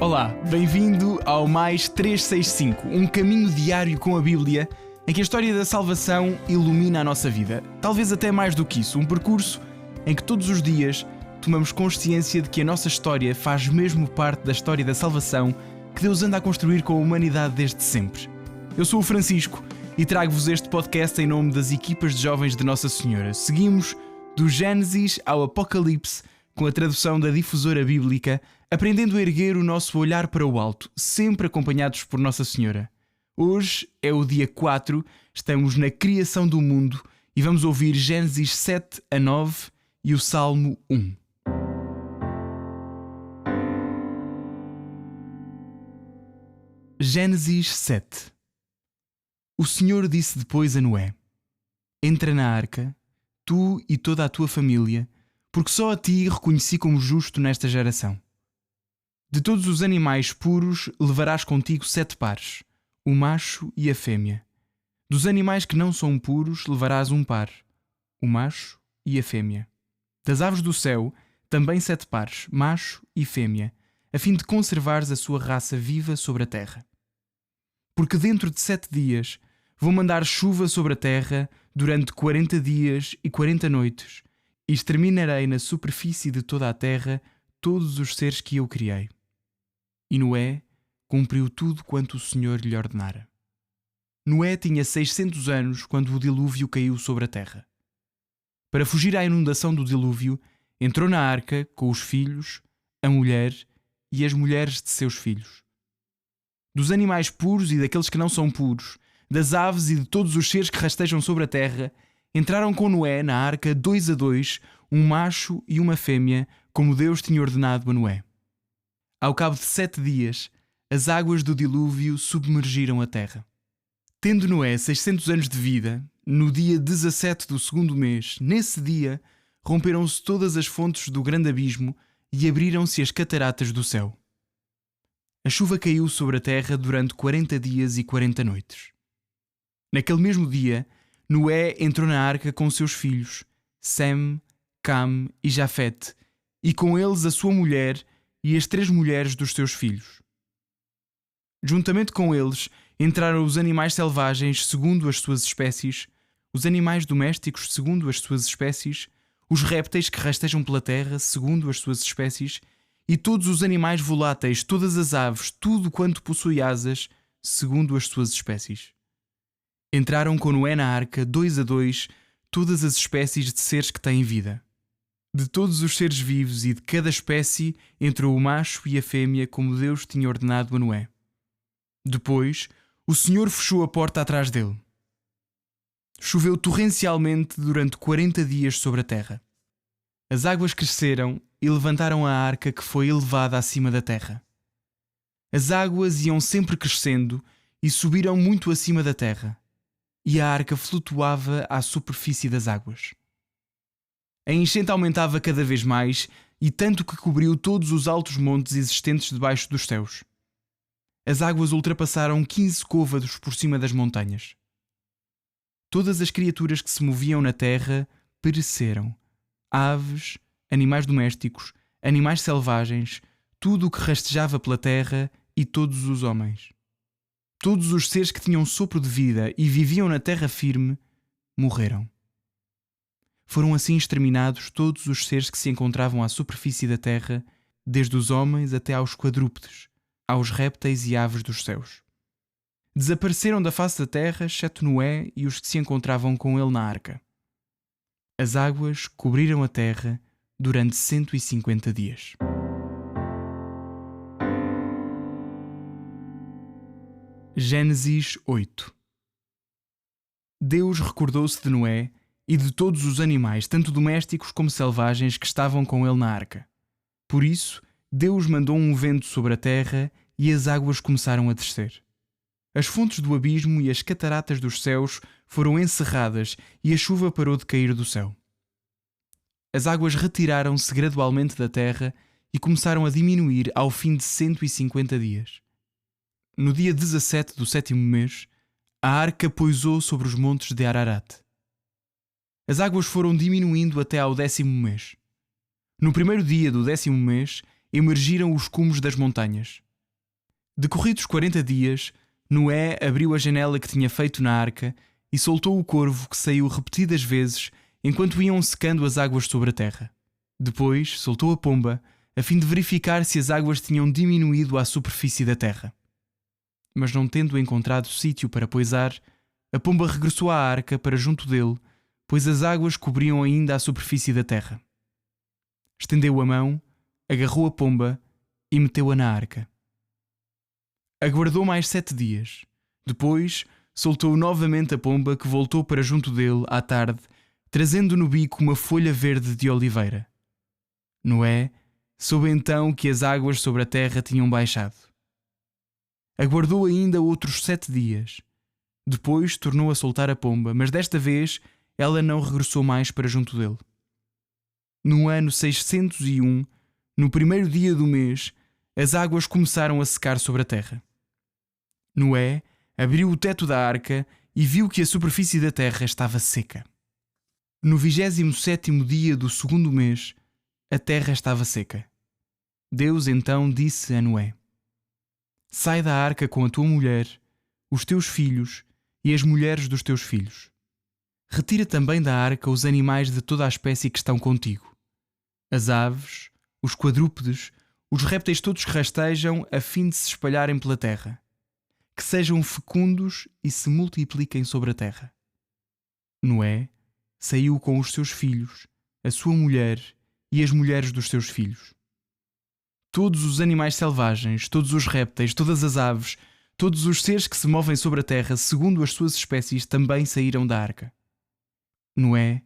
Olá, bem-vindo ao Mais 365, um caminho diário com a Bíblia, em que a história da salvação ilumina a nossa vida. Talvez até mais do que isso, um percurso em que todos os dias tomamos consciência de que a nossa história faz mesmo parte da história da salvação que Deus anda a construir com a humanidade desde sempre. Eu sou o Francisco e trago-vos este podcast em nome das equipas de jovens de Nossa Senhora. Seguimos do Gênesis ao Apocalipse com a tradução da Difusora Bíblica, aprendendo a erguer o nosso olhar para o alto, sempre acompanhados por Nossa Senhora. Hoje é o dia 4, estamos na criação do mundo e vamos ouvir Gênesis 7 a 9 e o Salmo 1. Gênesis 7. O Senhor disse depois a Noé: Entra na arca, tu e toda a tua família, porque só a ti reconheci como justo nesta geração. De todos os animais puros levarás contigo 7 pares, o macho e a fêmea. Dos animais que não são puros levarás um par, o macho e a fêmea. Das aves do céu também 7 pares, macho e fêmea, a fim de conservares a sua raça viva sobre a terra. Porque dentro de 7 dias vou mandar chuva sobre a terra durante 40 dias e 40 noites, e exterminarei na superfície de toda a terra todos os seres que eu criei. E Noé cumpriu tudo quanto o Senhor lhe ordenara. Noé tinha 600 anos quando o dilúvio caiu sobre a terra. Para fugir à inundação do dilúvio, entrou na arca com os filhos, a mulher e as mulheres de seus filhos. Dos animais puros e daqueles que não são puros, das aves e de todos os seres que rastejam sobre a terra, entraram com Noé na arca 2 a 2, um macho e uma fêmea, como Deus tinha ordenado a Noé. Ao cabo de 7 dias, as águas do dilúvio submergiram a terra. Tendo Noé 600 anos de vida, no dia 17 do 2º mês, nesse dia, romperam-se todas as fontes do grande abismo e abriram-se as cataratas do céu. A chuva caiu sobre a terra durante 40 dias e 40 noites. Naquele mesmo dia, Noé entrou na arca com seus filhos, Sem, Cam e Jafete, e com eles a sua mulher e as 3 mulheres dos seus filhos. Juntamente com eles entraram os animais selvagens segundo as suas espécies, os animais domésticos segundo as suas espécies, os répteis que rastejam pela terra segundo as suas espécies, e todos os animais voláteis, todas as aves, tudo quanto possui asas, segundo as suas espécies. Entraram com Noé na arca 2 a 2 todas as espécies de seres que têm vida. De todos os seres vivos e de cada espécie entrou o macho e a fêmea como Deus tinha ordenado a Noé. Depois, o Senhor fechou a porta atrás dele. Choveu torrencialmente durante 40 dias sobre a terra. As águas cresceram e levantaram a arca que foi elevada acima da terra. As águas iam sempre crescendo e subiram muito acima da terra, e a arca flutuava à superfície das águas. A enchente aumentava cada vez mais, e tanto que cobriu todos os altos montes existentes debaixo dos céus. As águas ultrapassaram 15 côvados por cima das montanhas. Todas as criaturas que se moviam na terra pereceram. Aves, animais domésticos, animais selvagens, tudo o que rastejava pela terra e todos os homens. Todos os seres que tinham sopro de vida e viviam na terra firme, morreram. Foram assim exterminados todos os seres que se encontravam à superfície da terra, desde os homens até aos quadrúpedes, aos répteis e aves dos céus. Desapareceram da face da terra, exceto Noé e os que se encontravam com ele na arca. As águas cobriram a terra durante 150 dias. Gênesis 8. Deus recordou-se de Noé e de todos os animais, tanto domésticos como selvagens, que estavam com ele na arca. Por isso, Deus mandou um vento sobre a terra e as águas começaram a descer. As fontes do abismo e as cataratas dos céus foram encerradas e a chuva parou de cair do céu. As águas retiraram-se gradualmente da terra e começaram a diminuir ao fim de 150 dias. No dia 17 do 7º mês, a arca pousou sobre os montes de Ararat. As águas foram diminuindo até ao 10º mês. No primeiro dia do 10º mês, emergiram os cumes das montanhas. Decorridos 40 dias, Noé abriu a janela que tinha feito na arca e soltou o corvo que saiu repetidas vezes enquanto iam secando as águas sobre a terra. Depois soltou a pomba, a fim de verificar se as águas tinham diminuído à superfície da terra. Mas não tendo encontrado sítio para pousar, a pomba regressou à arca para junto dele, pois as águas cobriam ainda a superfície da terra. Estendeu a mão, agarrou a pomba e meteu-a na arca. Aguardou mais 7 dias. Depois, soltou novamente a pomba que voltou para junto dele à tarde, trazendo no bico uma folha verde de oliveira. Noé soube então que as águas sobre a terra tinham baixado. Aguardou ainda outros 7 dias. Depois tornou a soltar a pomba, mas desta vez ela não regressou mais para junto dele. No ano 601, no primeiro dia do mês, as águas começaram a secar sobre a terra. Noé abriu o teto da arca e viu que a superfície da terra estava seca. No 27º dia do segundo mês, a terra estava seca. Deus então disse a Noé: Sai da arca com a tua mulher, os teus filhos e as mulheres dos teus filhos. Retira também da arca os animais de toda a espécie que estão contigo, as aves, os quadrúpedes, os répteis todos que rastejam, a fim de se espalharem pela terra, que sejam fecundos e se multipliquem sobre a terra. Noé saiu com os seus filhos, a sua mulher e as mulheres dos seus filhos. Todos os animais selvagens, todos os répteis, todas as aves, todos os seres que se movem sobre a terra segundo as suas espécies também saíram da arca. Noé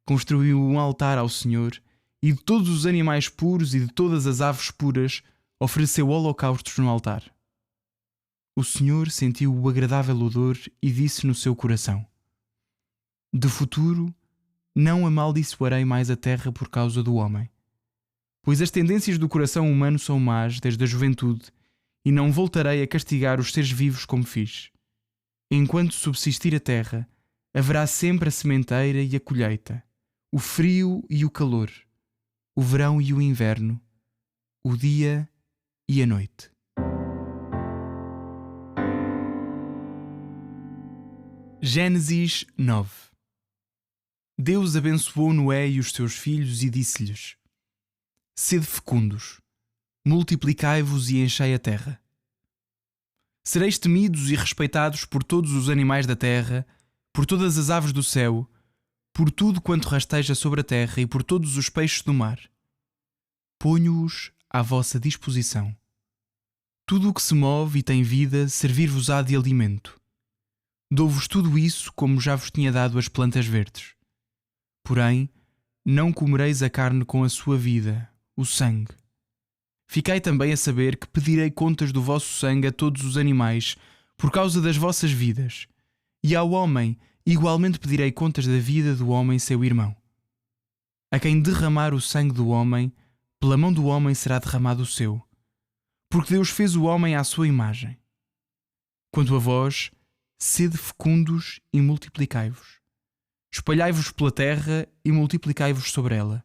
construiu um altar ao Senhor e de todos os animais puros e de todas as aves puras ofereceu holocaustos no altar. O Senhor sentiu o agradável odor e disse no seu coração: De futuro, não amaldiçoarei mais a terra por causa do homem, pois as tendências do coração humano são más desde a juventude, e não voltarei a castigar os seres vivos como fiz. Enquanto subsistir a terra, haverá sempre a sementeira e a colheita, o frio e o calor, o verão e o inverno, o dia e a noite. Gênesis 9. Deus abençoou Noé e os seus filhos e disse-lhes: Sede fecundos, multiplicai-vos e enchei a terra. Sereis temidos e respeitados por todos os animais da terra, por todas as aves do céu, por tudo quanto rasteja sobre a terra e por todos os peixes do mar. Ponho-os à vossa disposição. Tudo o que se move e tem vida servir-vos-á de alimento. Dou-vos tudo isso como já vos tinha dado as plantas verdes. Porém, não comereis a carne com a sua vida, o sangue. Ficai também a saber que pedirei contas do vosso sangue a todos os animais, por causa das vossas vidas, e ao homem igualmente pedirei contas da vida do homem seu irmão. A quem derramar o sangue do homem, pela mão do homem será derramado o seu, porque Deus fez o homem à sua imagem. Quanto a vós, sede fecundos e multiplicai-vos. Espalhai-vos pela terra e multiplicai-vos sobre ela.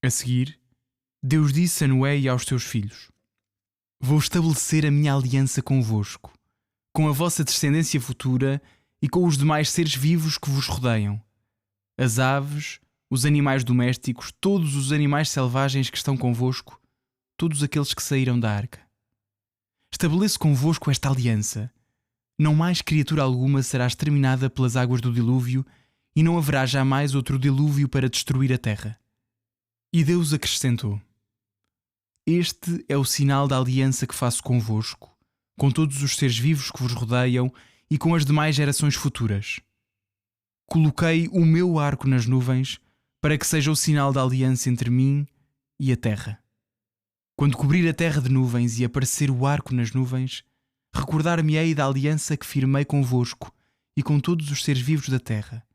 A seguir, Deus disse a Noé e aos seus filhos: Vou estabelecer a minha aliança convosco, com a vossa descendência futura e com os demais seres vivos que vos rodeiam, as aves, os animais domésticos, todos os animais selvagens que estão convosco, todos aqueles que saíram da arca. Estabeleço convosco esta aliança. Não mais criatura alguma será exterminada pelas águas do dilúvio, e não haverá jamais outro dilúvio para destruir a terra. E Deus acrescentou: Este é o sinal da aliança que faço convosco, com todos os seres vivos que vos rodeiam e com as demais gerações futuras. Coloquei o meu arco nas nuvens para que seja o sinal da aliança entre mim e a terra. Quando cobrir a terra de nuvens e aparecer o arco nas nuvens, recordar-me-ei da aliança que firmei convosco e com todos os seres vivos da terra,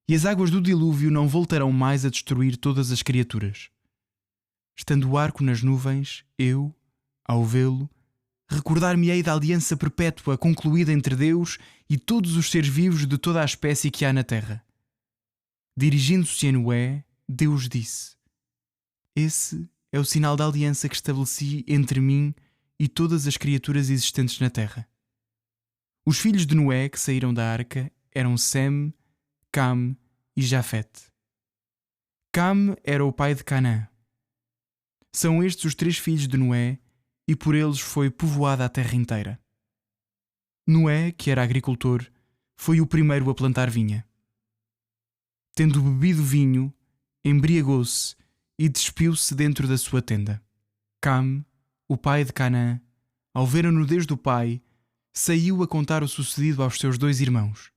e as águas do dilúvio não voltarão mais a destruir todas as criaturas. Estando o arco nas nuvens, eu, ao vê-lo, recordar-me-ei da aliança perpétua concluída entre Deus e todos os seres vivos de toda a espécie que há na terra. Dirigindo-se a Noé, Deus disse: Esse é o sinal da aliança que estabeleci entre mim e todas as criaturas existentes na terra. Os filhos de Noé que saíram da arca eram Sem, Cam e Jafete. Cam era o pai de Canaã. São estes os 3 filhos de Noé, e por eles foi povoada a terra inteira. Noé, que era agricultor, foi o primeiro a plantar vinha. Tendo bebido vinho, embriagou-se e despiu-se dentro da sua tenda. Cam, o pai de Canaã, ao ver a nudez do pai, saiu a contar o sucedido aos seus 2 irmãos.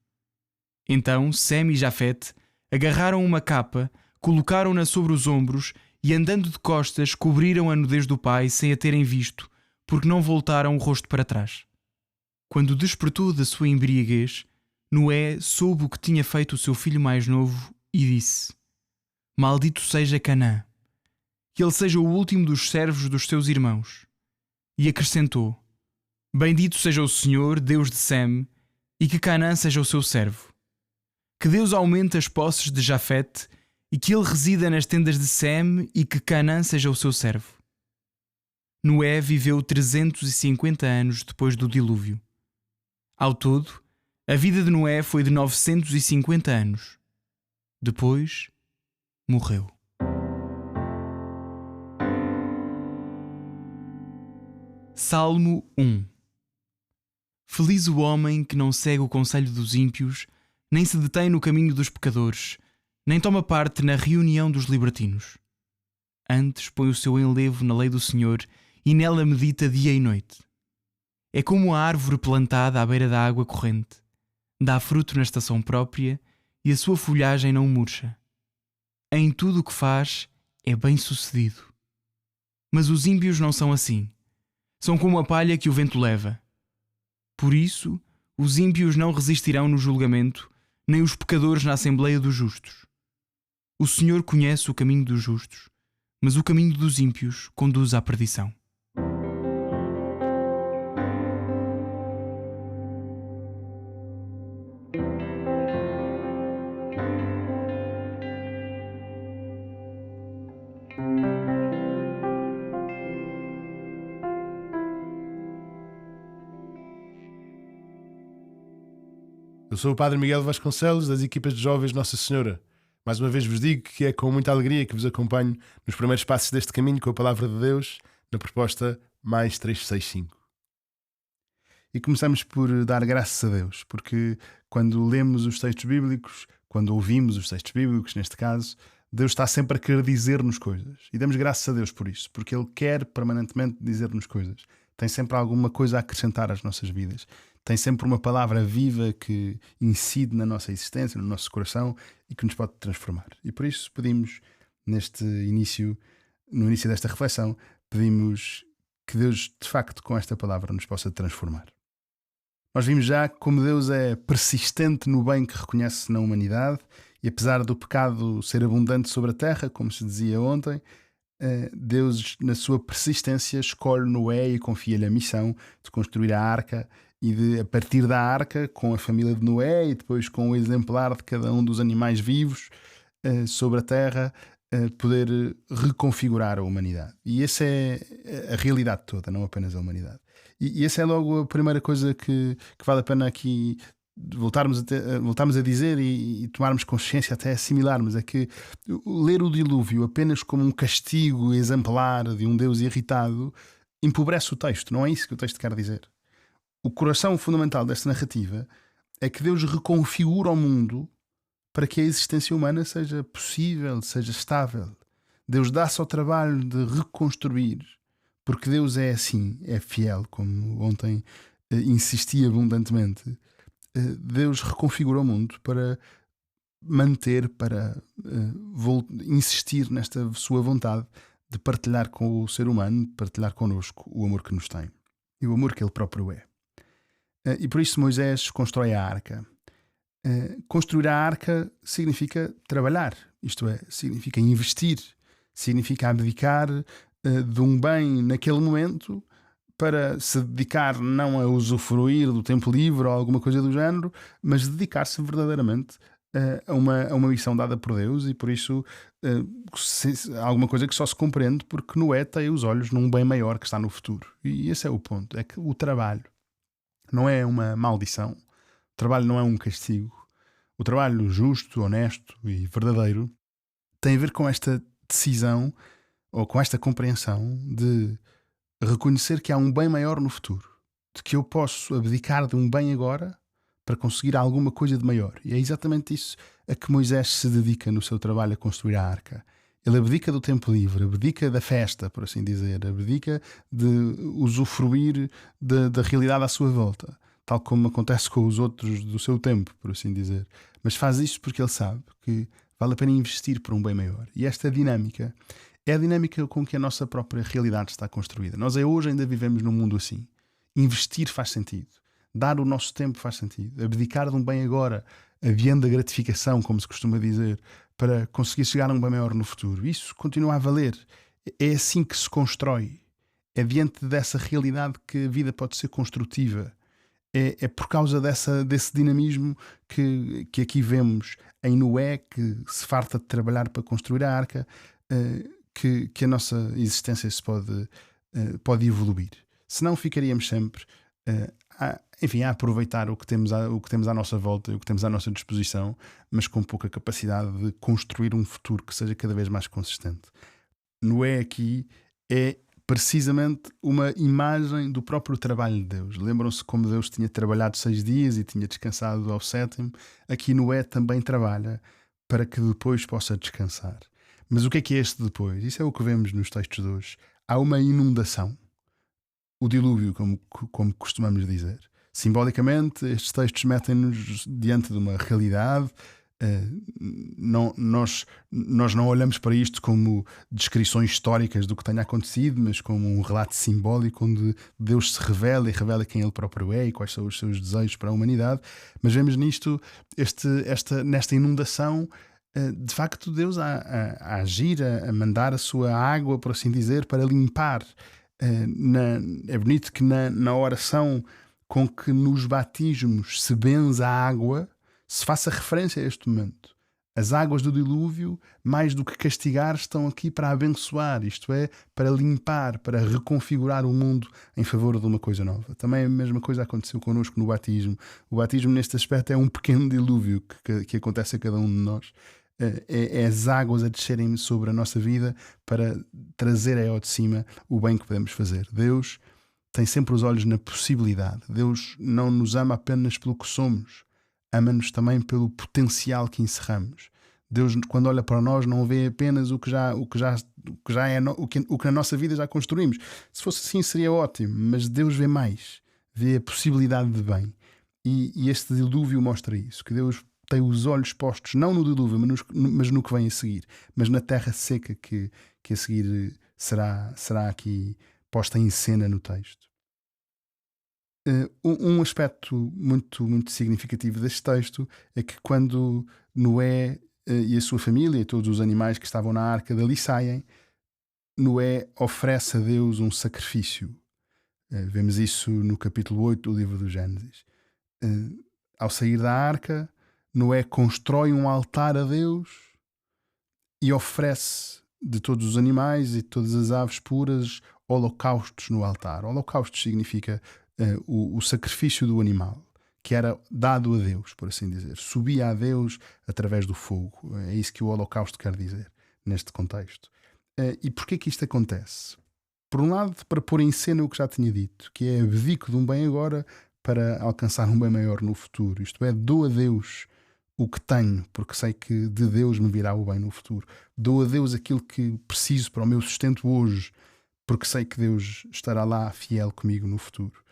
Então Sem e Jafete agarraram uma capa, colocaram-na sobre os ombros e, andando de costas, cobriram a nudez do pai sem a terem visto, porque não voltaram o rosto para trás. Quando despertou da sua embriaguez, Noé soube o que tinha feito o seu filho mais novo e disse: Maldito seja Canaã, que ele seja o último dos servos dos seus irmãos. E acrescentou: Bendito seja o Senhor, Deus de Sem, e que Canaã seja o seu servo. Que Deus aumente as posses de Jafete, e que ele resida nas tendas de Sem, e que Canaã seja o seu servo. Noé viveu 350 anos depois do dilúvio. Ao todo, a vida de Noé foi de 950 anos. Depois, morreu. Salmo 1. Feliz o homem que não segue o conselho dos ímpios, nem se detém no caminho dos pecadores, nem toma parte na reunião dos libertinos. Antes põe o seu enlevo na lei do Senhor e nela medita dia e noite. É como a árvore plantada à beira da água corrente. Dá fruto na estação própria e a sua folhagem não murcha. Em tudo o que faz é bem-sucedido. Mas os ímpios não são assim. São como a palha que o vento leva. Por isso, os ímpios não resistirão no julgamento, nem os pecadores na assembleia dos justos. O Senhor conhece o caminho dos justos, mas o caminho dos ímpios conduz à perdição. Eu sou o Padre Miguel Vasconcelos, das equipas de jovens Nossa Senhora. Mais uma vez vos digo que é com muita alegria que vos acompanho nos primeiros passos deste caminho com a Palavra de Deus, na proposta mais 365. E começamos por dar graças a Deus, porque quando lemos os textos bíblicos, quando ouvimos os textos bíblicos, neste caso, Deus está sempre a querer dizer-nos coisas. E damos graças a Deus por isso, porque Ele quer permanentemente dizer-nos coisas. Tem sempre alguma coisa a acrescentar às nossas vidas. Tem sempre uma palavra viva que incide na nossa existência, no nosso coração e que nos pode transformar. E por isso pedimos, no início desta reflexão, pedimos que Deus, de facto, com esta palavra nos possa transformar. Nós vimos já como Deus é persistente no bem que reconhece na humanidade e, apesar do pecado ser abundante sobre a terra, como se dizia ontem, Deus, na sua persistência, escolhe Noé e confia-lhe a missão de construir a arca e de, a partir da arca, com a família de Noé e depois com o exemplar de cada um dos animais vivos sobre a terra, poder reconfigurar a humanidade. E essa é a realidade toda, não apenas a humanidade. E essa é logo a primeira coisa que vale a pena aqui voltarmos a dizer e tomarmos consciência, até assimilarmos, é que ler o dilúvio apenas como um castigo exemplar de um Deus irritado empobrece o texto. Não é isso que o texto quer dizer. O coração fundamental desta narrativa é que Deus reconfigura o mundo para que a existência humana seja possível, seja estável. Deus dá-se ao trabalho de reconstruir, porque Deus é assim, é fiel, como ontem insisti abundantemente. Deus reconfigura o mundo para manter, para insistir nesta sua vontade de partilhar com o ser humano, de partilhar connosco o amor que nos tem e o amor que Ele próprio é. E por isso Moisés constrói a arca. Construir a arca significa trabalhar, isto é, significa investir, significa abdicar de um bem naquele momento para se dedicar não a usufruir do tempo livre ou alguma coisa do género, mas dedicar-se verdadeiramente a uma missão dada por Deus, e por isso há alguma coisa que só se compreende porque Noé tem os olhos num bem maior que está no futuro. E esse é o ponto, é que o trabalho não é uma maldição, o trabalho não é um castigo. O trabalho justo, honesto e verdadeiro tem a ver com esta decisão ou com esta compreensão de reconhecer que há um bem maior no futuro, de que eu posso abdicar de um bem agora para conseguir alguma coisa de maior. E é exatamente isso a que Moisés se dedica no seu trabalho a construir a arca. Ele abdica do tempo livre, abdica da festa, por assim dizer, abdica de usufruir da realidade à sua volta, tal como acontece com os outros do seu tempo, por assim dizer. Mas faz isso porque ele sabe que vale a pena investir por um bem maior. E esta dinâmica é a dinâmica com que a nossa própria realidade está construída. Nós hoje ainda vivemos num mundo assim. Investir faz sentido. Dar o nosso tempo faz sentido. Abdicar de um bem agora, adiando a gratificação, como se costuma dizer, para conseguir chegar a um bem maior no futuro. Isso continua a valer. É assim que se constrói. É diante dessa realidade que a vida pode ser construtiva. É por causa desse dinamismo que aqui vemos em Noé, que se farta de trabalhar para construir a arca, que a nossa existência se pode evoluir. Senão ficaríamos sempre a aproveitar o que temos à nossa volta e o que temos à nossa disposição, mas com pouca capacidade de construir um futuro que seja cada vez mais consistente. Noé aqui é precisamente uma imagem do próprio trabalho de Deus. Lembram-se como Deus tinha trabalhado 6 dias e tinha descansado ao 7º? Aqui Noé também trabalha para que depois possa descansar. Mas o que é este depois? Isso é o que vemos nos textos de hoje. Há uma inundação. O dilúvio, como costumamos dizer. Simbolicamente, estes textos metem-nos diante de uma realidade. Nós não olhamos para isto como descrições históricas do que tenha acontecido, mas como um relato simbólico onde Deus se revela e revela quem Ele próprio é e quais são os seus desejos para a humanidade. Mas vemos nisto, nesta inundação, de facto Deus a agir, a mandar a sua água, por assim dizer, para limpar. É bonito que na oração com que nos batismos se benza a água, se faça referência a este momento. As águas do dilúvio, mais do que castigar, estão aqui para abençoar, isto é, para limpar, para reconfigurar o mundo em favor de uma coisa nova. Também a mesma coisa aconteceu connosco no batismo. O batismo, neste aspecto, é um pequeno dilúvio que acontece a cada um de nós. É as águas a descerem sobre a nossa vida para trazer aí ao de cima o bem que podemos fazer. Deus tem sempre os olhos na possibilidade. Deus não nos ama apenas pelo que somos, ama-nos também pelo potencial que encerramos. Deus, quando olha para nós, não vê apenas o que na nossa vida já construímos. Se fosse assim seria ótimo, mas Deus vê mais, vê a possibilidade de bem. E este dilúvio mostra isso, que Deus tem os olhos postos não no dilúvio, mas no que vem a seguir, mas na terra seca que a seguir será aqui posta em cena no texto. Um aspecto muito, muito significativo deste texto é que quando Noé e a sua família e todos os animais que estavam na arca dali saem, Noé oferece a Deus um sacrifício. Vemos isso no capítulo 8 do livro do Gênesis. Ao sair da arca, Noé constrói um altar a Deus e oferece de todos os animais e de todas as aves puras holocaustos no altar. Holocausto significa o sacrifício do animal, que era dado a Deus, por assim dizer. Subia a Deus através do fogo. É isso que o holocausto quer dizer neste contexto. E porquê que isto acontece? Por um lado, para pôr em cena o que já tinha dito, que é abdico de um bem agora para alcançar um bem maior no futuro. Isto é, dou a Deus o que tenho, porque sei que de Deus me virá o bem no futuro. Dou a Deus aquilo que preciso para o meu sustento hoje, porque sei que Deus estará lá fiel comigo no futuro.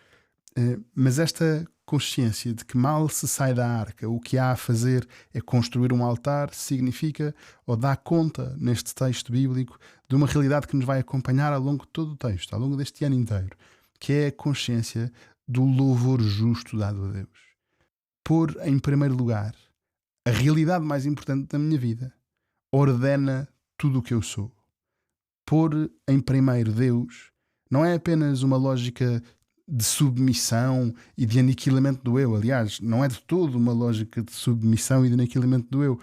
Mas esta consciência de que mal se sai da arca, o que há a fazer é construir um altar, significa, ou dá conta neste texto bíblico, de uma realidade que nos vai acompanhar ao longo de todo o texto, ao longo deste ano inteiro, que é a consciência do louvor justo dado a Deus. Pôr em primeiro lugar a realidade mais importante da minha vida ordena tudo o que eu sou. Pôr em primeiro Deus não é apenas uma lógica de submissão e de aniquilamento do eu. Aliás, não é de todo uma lógica de submissão e de aniquilamento do eu.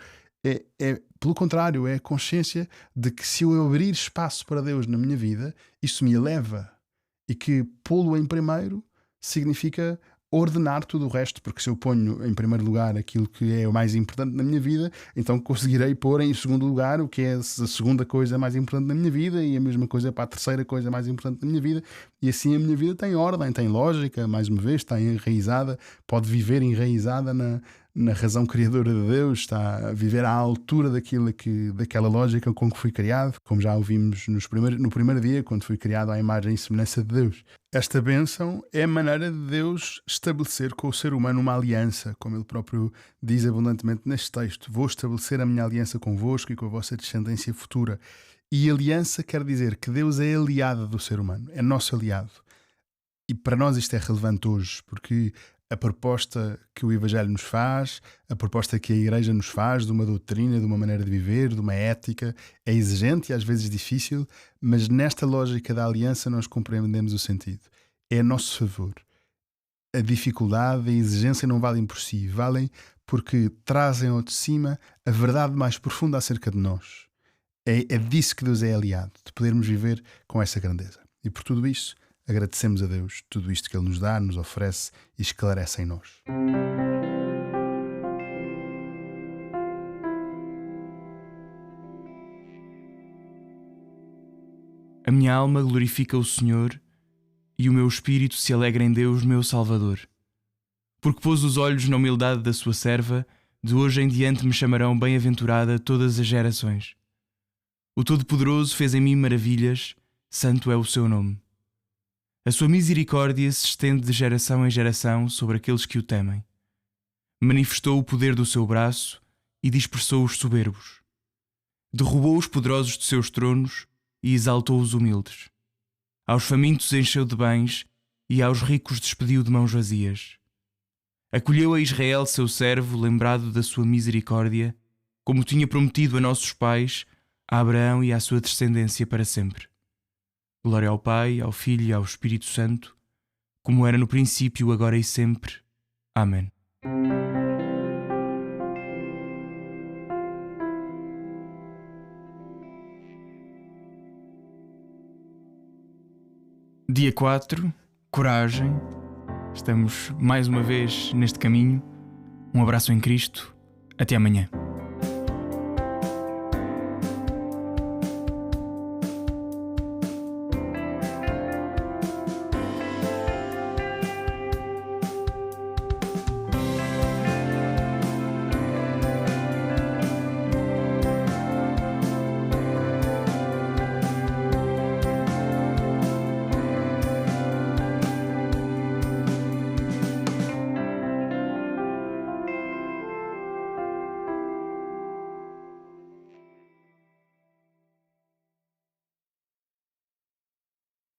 Pelo contrário, é a consciência de que se eu abrir espaço para Deus na minha vida, isso me eleva. E que pô-lo em primeiro significa ordenar tudo o resto, porque se eu ponho em primeiro lugar aquilo que é o mais importante na minha vida, então conseguirei pôr em segundo lugar o que é a segunda coisa mais importante na minha vida, e a mesma coisa para a terceira coisa mais importante na minha vida, e assim a minha vida tem ordem, tem lógica, mais uma vez, está enraizada, pode viver enraizada na razão criadora de Deus, está a viver à altura daquela lógica com que fui criado, como já ouvimos no primeiro dia, quando fui criado à imagem e semelhança de Deus. Esta bênção é a maneira de Deus estabelecer com o ser humano uma aliança, como ele próprio diz abundantemente neste texto: vou estabelecer a minha aliança convosco e com a vossa descendência futura. E aliança quer dizer que Deus é aliado do ser humano, é nosso aliado. E para nós isto é relevante hoje, porque a proposta que o Evangelho nos faz, a proposta que a Igreja nos faz de uma doutrina, de uma maneira de viver, de uma ética, é exigente e às vezes difícil, mas nesta lógica da aliança nós compreendemos o sentido. É a nosso favor. A dificuldade e a exigência não valem por si, valem porque trazem ao de cima a verdade mais profunda acerca de nós. É disso que Deus é aliado, de podermos viver com essa grandeza. E por tudo isso, agradecemos a Deus tudo isto que Ele nos dá, nos oferece e esclarece em nós. A minha alma glorifica o Senhor e o meu espírito se alegra em Deus, meu Salvador. Porque pôs os olhos na humildade da sua serva, de hoje em diante me chamarão bem-aventurada todas as gerações. O Todo-Poderoso fez em mim maravilhas, santo é o seu nome. A sua misericórdia se estende de geração em geração sobre aqueles que o temem. Manifestou o poder do seu braço e dispersou os soberbos. Derrubou os poderosos de seus tronos e exaltou os humildes. Aos famintos encheu de bens e aos ricos despediu de mãos vazias. Acolheu a Israel, seu servo, lembrado da sua misericórdia, como tinha prometido a nossos pais, a Abraão e à sua descendência para sempre. Glória ao Pai, ao Filho e ao Espírito Santo, como era no princípio, agora e sempre. Amém. Dia 4, coragem. Estamos mais uma vez neste caminho. Um abraço em Cristo. Até amanhã.